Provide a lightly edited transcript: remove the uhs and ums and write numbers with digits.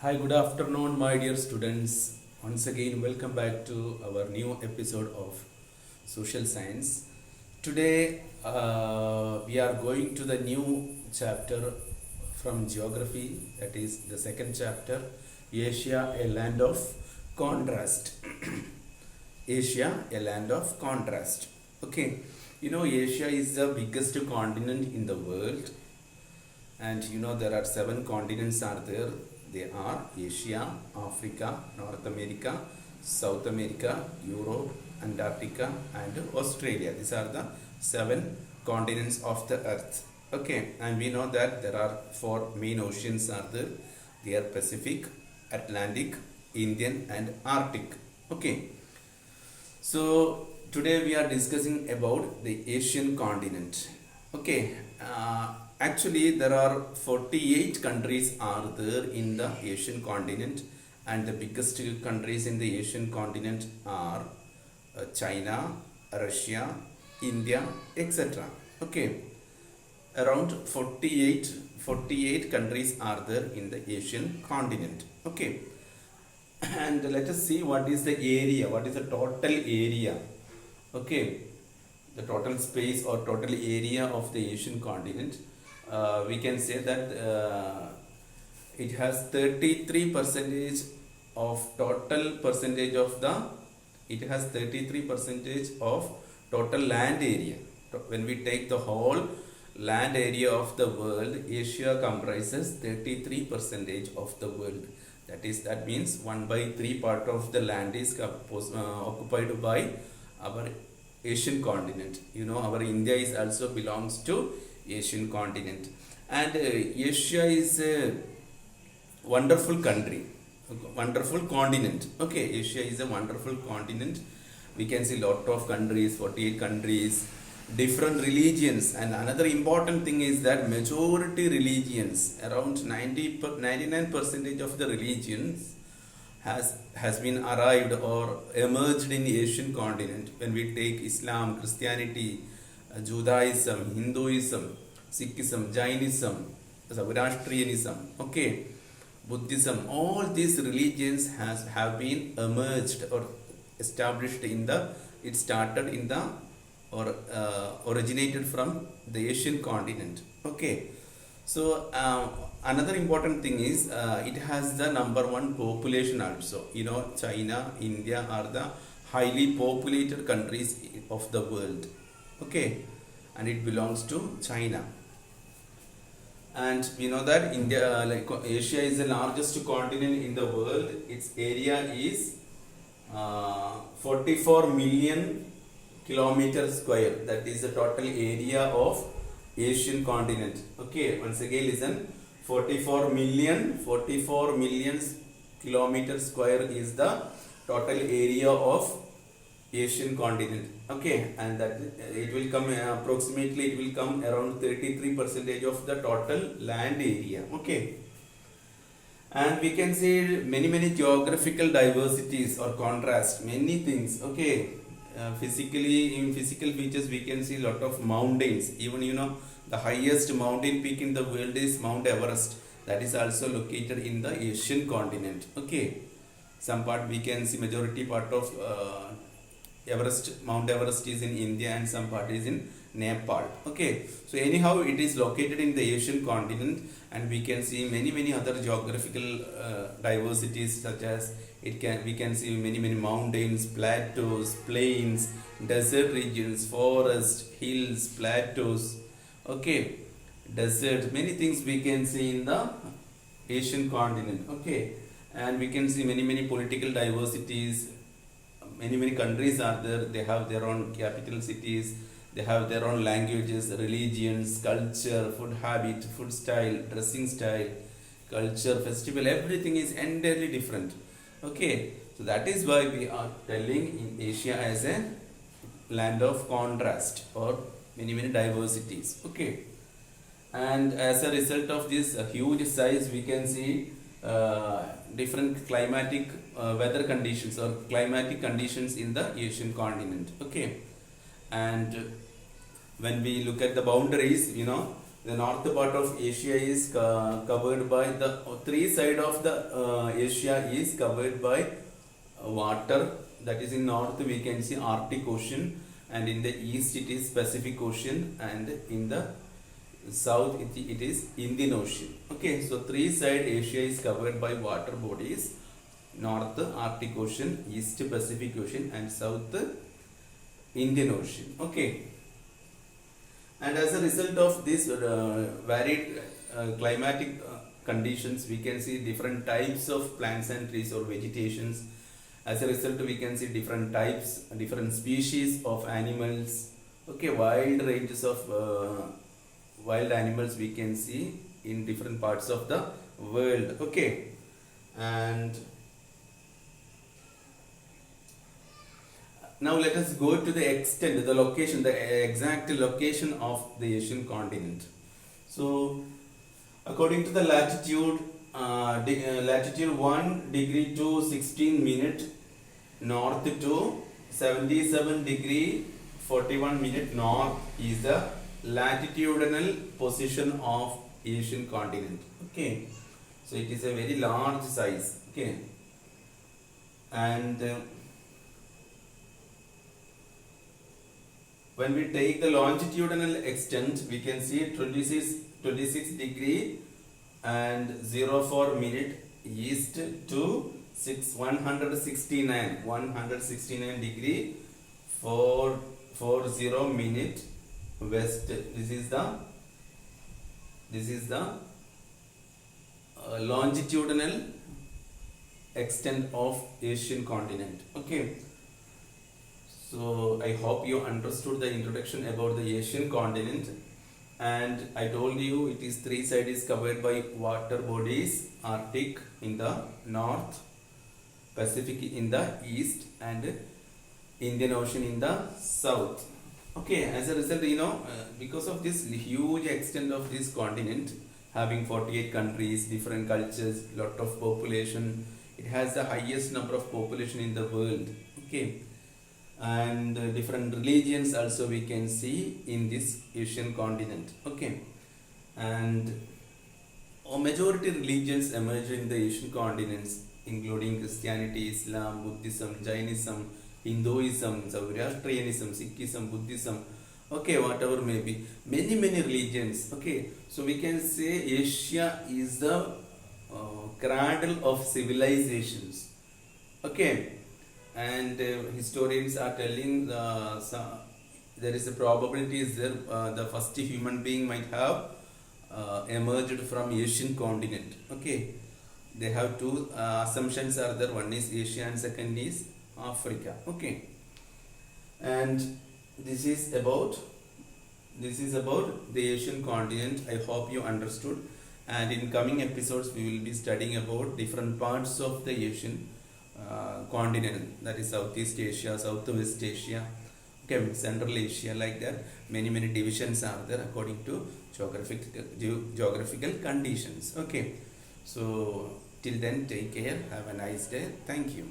Hi, good afternoon, my dear students. Once again, welcome back to our new episode of Social Science. Today, we are going to the new chapter from Geography, that is the second chapter, Asia, a land of contrast. Asia, a land of contrast. Okay, Asia is the biggest continent in the world, and there are seven continents are there. They are Asia, Africa, North America, South America, Europe, Antarctica, and Australia. These are the seven continents of the earth. Okay, and we know that there are four main oceans are there. They are Pacific, Atlantic, Indian, and Arctic. Okay, so today we are discussing about the Asian continent. Okay, actually there are 48 countries are there in the Asian continent, and the biggest countries in the Asian continent are China, Russia, India, etc. Okay, around 48 countries are there in the Asian continent. Okay, and let us see what is the area, what is the total area. Okay, the total space or total area of the Asian continent. We can say that it has 33 percentage of total percentage of the, it has 33 percentage of total land area. When we take the whole land area of the world, Asia comprises 33 percentage of the world. That means 1/3 part of the land is occupied by our Asian continent. Our India is also belongs to Asian continent, and Asia is a wonderful country, wonderful continent. Okay, Asia is a wonderful continent. We can see lot of countries, 48 countries, different religions, and another important thing is that majority religions, around 99 percentage of the religions has been arrived or emerged in the Asian continent. When we take Islam, Christianity, Judaism, Hinduism, Sikhism, Jainism, Zoroastrianism, okay, Buddhism, all these religions have been emerged or established in the, it started in the, or originated from the Asian continent. Okay, so another important thing is it has the number one population also. China, India are the highly populated countries of the world. Okay, and it belongs to China. And we know that India, like Asia, is the largest continent in the world. Its area is 44 million kilometers square. That is the total area of Asian continent. Okay, once again listen, 44 million kilometers square is the total area of Asian continent. Okay, and that it will come approximately, it will come around 33 percentage of the total land area. Okay, and we can see many geographical diversities or contrast, many things. Okay, physically, in physical features we can see lot of mountains. Even the highest mountain peak in the world is Mount Everest. That is also located in the Asian continent. Okay, some part we can see majority part of Mount Everest is in India, and some part is in Nepal. Okay, so anyhow it is located in the Asian continent, and we can see many other geographical diversities, such as we can see many mountains, plateaus, plains, desert regions, forest, hills, plateaus. Okay, desert, many things we can see in the Asian continent. Okay, and we can see many political diversities. Many countries are there. They have their own capital cities. They have their own languages, religions, culture, food habit, food style, dressing style, culture, festival. Everything is entirely different. Okay, so that is why we are telling in Asia as a land of contrast or many diversities. Okay, and as a result of this huge size, we can see different climatic weather conditions or climatic conditions in the Asian continent. Okay, and when we look at the boundaries, The north part of Asia is covered by the three side of the Asia is covered by water. That is in north we can see Arctic Ocean, and in the east it is Pacific Ocean, and in the south it is Indian Ocean. Okay, so three side Asia is covered by water bodies: north Arctic Ocean, east Pacific Ocean, and south Indian Ocean. Okay, and as a result of this varied climatic conditions, we can see different types of plants and trees or vegetations. As a result, we can see different types, different species of animals. Okay, wild ranges of wild animals we can see in different parts of the world. Okay, and now let us go to the extent, the location, the exact location of the Asian continent. So, according to the latitude, latitude 1 degree to 16 minute north to 77 degree 41 minute north is the latitudinal position of Asian continent. Okay, so it is a very large size. Okay, and when we take the longitudinal extent, we can see 26 degree and 04 minute east to 169 degree 440 minute west. This is the longitudinal extent of Asian continent. Okay, so I hope you understood the introduction about the Asian continent, and I told you it is three sides is covered by water bodies: Arctic in the north, Pacific in the east, and Indian Ocean in the south. Okay, as a result, because of this huge extent of this continent, having 48 countries, different cultures, lot of population, it has the highest number of population in the world. Okay, and different religions also we can see in this Asian continent. Okay, and a majority religions emerged in the Asian continents, including Christianity, Islam, Buddhism, Jainism, Hinduism, Zoroastrianism, Sikhism, Buddhism. Okay, whatever may be, many religions. Okay, so we can say Asia is the cradle of civilizations. Okay, and historians are telling there is a probability is there the first human being might have emerged from Asian continent. Okay, they have two assumptions are there: one is Asia and second is Africa. Okay, and this is about the Asian continent. I hope you understood, and in coming episodes we will be studying about different parts of the Asian continent, that is Southeast Asia, Southwest Asia, okay, Central Asia, like that. Many divisions are there according to geographical conditions. Okay, so till then, take care, have a nice day, thank you.